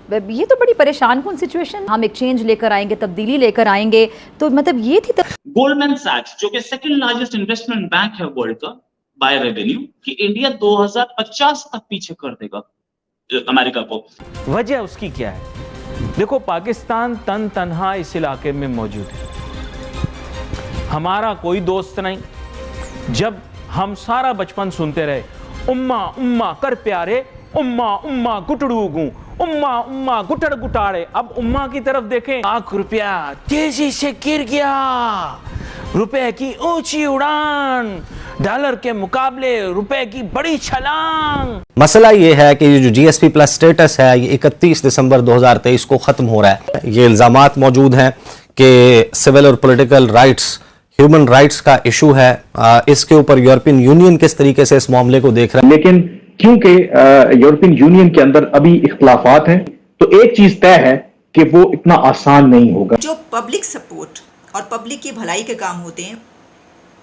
ये तो बड़ी परेशान कुन सिचुएशन। हम एक चेंज लेकर आएंगे, तब्दीली लेकर आएंगे, तो मतलब ये थी गोल्डमैन सैक्स जो कि सेकंड लार्जेस्ट इन्वेस्टमेंट बैंक है वर्ल्ड का बाय रेवेन्यू, कि इंडिया 2050 तक पीछे कर देगा अमेरिका को। वजह उसकी क्या है? देखो, पाकिस्तान तन तन्हा इस इलाके में मौजूद है, हमारा कोई दोस्त नहीं। जब हम सारा बचपन सुनते रहे उम्मा उम्मा कर प्यारे, उम्मा उम्मा गुटड़ू गूं, उम्मा उम्मा गुटड़ गुटाड़े, अब उम्मा की तरफ देखें, ₹1 तेजी से गिर गया, रुपए की ऊंची उड़ान, डॉलर के मुकाबले रुपए की बड़ी छलांग। मसला ये है कि ये जो जीएसपी प्लस स्टेटस है ये 31 दिसंबर 2023 को खत्म हो रहा है। ये इल्जामात मौजूद हैं कि सिविल और पॉलिटिकल राइट्स, ह्यूमन राइट्स का इशू है। इसके ऊपर यूरोपियन यूनियन किस तरीके से इस मामले को देख रहा है? लेकिन क्योंकि यूरोपियन यूनियन के अंदर अभी इख्तलाफात हैं, तो एक चीज तय है कि वो इतना आसान नहीं होगा। जो पब्लिक सपोर्ट और पब्लिक की भलाई के काम होते हैं,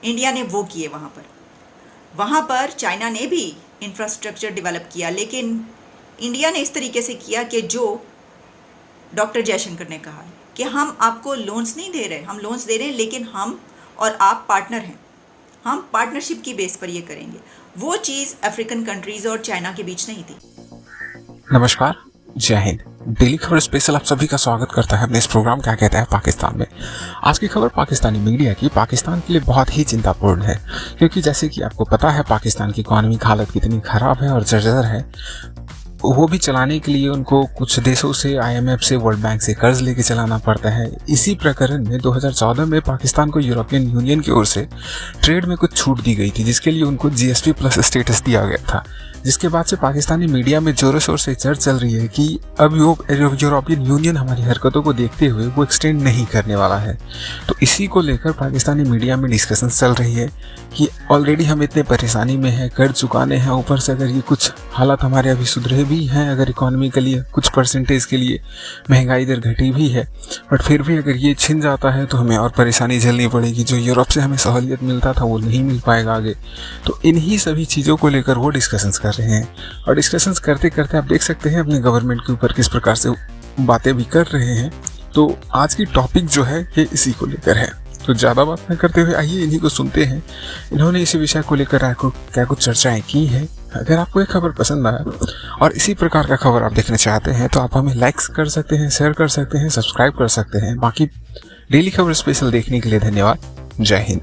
इंडिया ने वो किए। वहाँ पर चाइना ने भी इंफ्रास्ट्रक्चर डेवलप किया, लेकिन इंडिया ने इस तरीके से किया कि जो डॉक्टर जयशंकर ने कहा कि हम आपको लोन्स नहीं दे रहे, हम लोन्स दे रहे हैं लेकिन हम और आप पार्टनर हैं, हम पार्टनरशिप की बेस पर ये करेंगे। वो चीज़ अफ्रीकन कंट्रीज़ और चाइना के बीच नहीं थी। नमस्कार, जय हिंद। डेली खबर स्पेशल आप सभी का स्वागत करता है अपने इस प्रोग्राम क्या कहता है पाकिस्तान में। आज की खबर पाकिस्तानी मीडिया की पाकिस्तान के लिए बहुत ही चिंतापूर्ण है, क्योंकि जैसे कि आपको पता है पाकिस्तान की इकॉनमिक हालत कितनी खराब है और जर्जर है। वो भी चलाने के लिए उनको कुछ देशों से, IMF से, वर्ल्ड बैंक से कर्ज लेके चलाना पड़ता है। इसी प्रकरण में 2014 में पाकिस्तान को यूरोपियन यूनियन की ओर से ट्रेड में कुछ छूट दी गई थी, जिसके लिए उनको GSP प्लस स्टेटस दिया गया था। जिसके बाद से पाकिस्तानी मीडिया में जोरों शोर से चर्चा चल रही है कि अब यूरोपियन यूनियन हमारी हरकतों को देखते हुए वो एक्सटेंड नहीं करने वाला है। तो इसी को लेकर पाकिस्तानी मीडिया में डिस्कशन चल रही है कि ऑलरेडी हम इतने परेशानी में हैं, कर्ज चुकाने हैं, ऊपर से अगर ये कुछ हालात हमारे अभी सुधरे भी हैं, अगर इकोनॉमिकली कुछ परसेंटेज के लिए महंगाई दर घटी भी है, बट फिर भी अगर ये छिन जाता है तो हमें और परेशानी झेलनी पड़ेगी। जो यूरोप से हमें सहूलियत मिलता था वो नहीं मिल पाएगा आगे। तो इन्हीं सभी चीज़ों को लेकर वो डिस्कशंस कर रहे हैं, और डिस्कशंस करते करते आप देख सकते हैं अपने गवर्नमेंट के ऊपर किस प्रकार से बातें भी कर रहे हैं। तो आज की टॉपिक जो है ये इसी को लेकर है। तो ज़्यादा बात न करते हुए आइए इन्हीं को सुनते हैं। इन्होंने इसी विषय को लेकर क्या कुछ चर्चाएं की हैं। अगर आपको ये खबर पसंद आया और इसी प्रकार का खबर आप देखना चाहते हैं तो आप हमें लाइक्स कर सकते हैं, शेयर कर सकते हैं, सब्सक्राइब कर सकते हैं। बाकी डेली खबर स्पेशल देखने के लिए धन्यवाद। जय हिंद।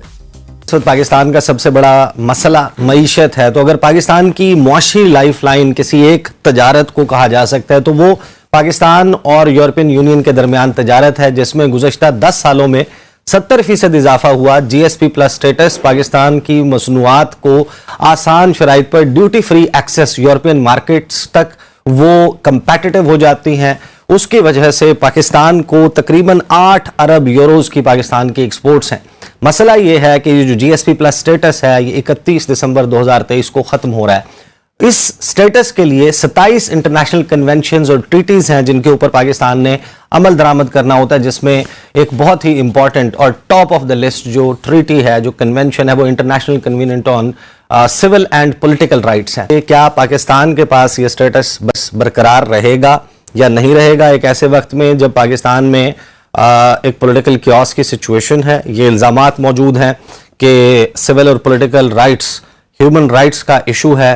इस वक्त पाकिस्तान का सबसे बड़ा मसला मईशत है। तो अगर पाकिस्तान की मुआशी लाइफलाइन किसी एक तजारत को कहा जा सकता है तो वो पाकिस्तान और यूरोपियन यूनियन के दरमियान तजारत है, जिसमें गुज़श्ता 10 सालों में 70% इजाफा हुआ। GSP प्लस स्टेटस पाकिस्तान की मसनूआत को आसान शराइत पर duty free access European markets तक वो कंपेटिटिव हो जाती हैं। उसकी वजह से पाकिस्तान को तकरीबन 8 अरब यूरोज़ की पाकिस्तान की एक्सपोर्ट्स हैं। मसला ये है कि ये जो GSP प्लस स्टेटस है ये 31 दिसंबर 2023 को ख़त्म हो रहा है। इस स्टेटस के लिए 27 इंटरनेशनल कन्वेंशंस और ट्रीटीज़ हैं जिनके ऊपर पाकिस्तान ने अमल दरामद करना होता है, जिसमें एक बहुत ही इंपॉर्टेंट और टॉप ऑफ द लिस्ट जो ट्रीटी है, जो कन्वेंशन है, वो international convention on civil and political rights है। क्या पाकिस्तान के पास ये स्टेटस बस बरकरार रहेगा या नहीं रहेगा एक ऐसे वक्त में जब पाकिस्तान में एक पॉलिटिकल क्योस की सिचुएशन है? ये इल्जामात मौजूद हैं कि सिविल और पॉलिटिकल राइट्स, ह्यूमन राइट्स का इशू है।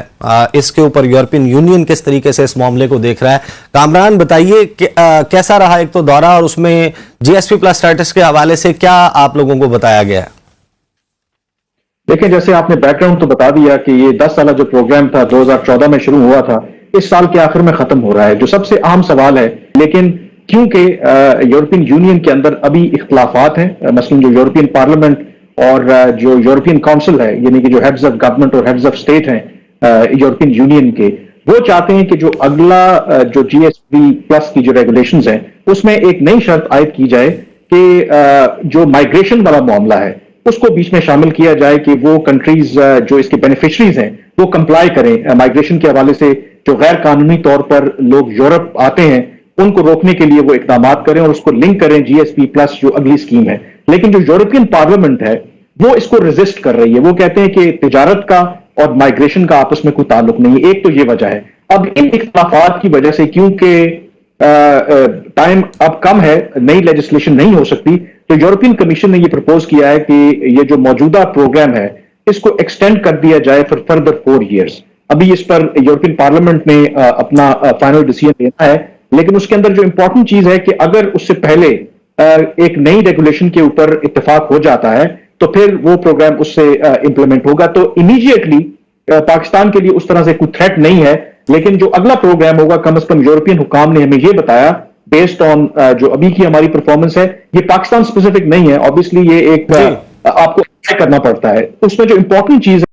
इसके ऊपर यूरोपियन यूनियन किस तरीके से इस मामले को देख रहा है? कामरान, बताइए कि कैसा रहा एक तो दौरा, और उसमें GSP प्लस स्टेटस के हवाले से क्या आप लोगों को बताया गया है? देखिए, जैसे आपने बैकग्राउंड तो बता दिया कि ये 10 साल जो प्रोग्राम था 2014 में शुरू हुआ था, इस साल के आखिर में खत्म हो रहा है। जो सबसे अहम सवाल है, लेकिन क्योंकि यूरोपियन यूनियन के अंदर अभी इख्तलाफात हैं, मसलन जो यूरोपियन पार्लियामेंट और जो यूरोपियन काउंसिल है, यानी कि जो हेड्स ऑफ गवर्नमेंट और हेड्स ऑफ स्टेट हैं यूरोपियन यूनियन के, वो चाहते हैं कि जो अगला जो GSP प्लस की जो रेगुलेशंस हैं उसमें एक नई शर्त आयद की जाए कि जो माइग्रेशन वाला मामला है उसको बीच में शामिल किया जाए कि वो कंट्रीज जो इसके बेनिफिशरीज हैं वो कंप्लाई करें माइग्रेशन के हवाले से। जो गैर कानूनी तौर पर लोग यूरोप आते हैं उनको रोकने के लिए वो इकदाम करें और उसको लिंक करें GSP प्लस जो अगली स्कीम है। लेकिन जो यूरोपियन पार्लियामेंट है वो इसको रेजिस्ट कर रही है। वो कहते हैं कि तिजारत का और माइग्रेशन का आपस में कोई ताल्लुक नहीं है। एक तो ये वजह है। अब इन इख्तलाफात की वजह से, क्योंकि टाइम अब कम है, नई लेजिस्लेशन नहीं हो सकती, तो यूरोपियन कमीशन ने ये प्रपोज किया है कि ये जो मौजूदा प्रोग्राम है इसको एक्सटेंड कर दिया जाए फॉर फर्दर 4 years। अभी इस पर यूरोपियन पार्लियामेंट ने अपना फाइनल डिसीजन लेना है, लेकिन उसके अंदर जो इंपॉर्टेंट चीज है कि अगर उससे पहले एक नई रेगुलेशन के ऊपर इत्तेफाक हो जाता है तो फिर वो प्रोग्राम उससे इंप्लीमेंट होगा। तो इमीडिएटली पाकिस्तान के लिए उस तरह से कोई थ्रेट नहीं है, लेकिन जो अगला प्रोग्राम होगा, कम से कम यूरोपियन हुकाम ने हमें ये बताया बेस्ड ऑन जो अभी की हमारी परफॉर्मेंस है, ये पाकिस्तान स्पेसिफिक नहीं है, ऑब्वियसली ये एक आपको करना पड़ता है। उसमें जो इंपॉर्टेंट चीज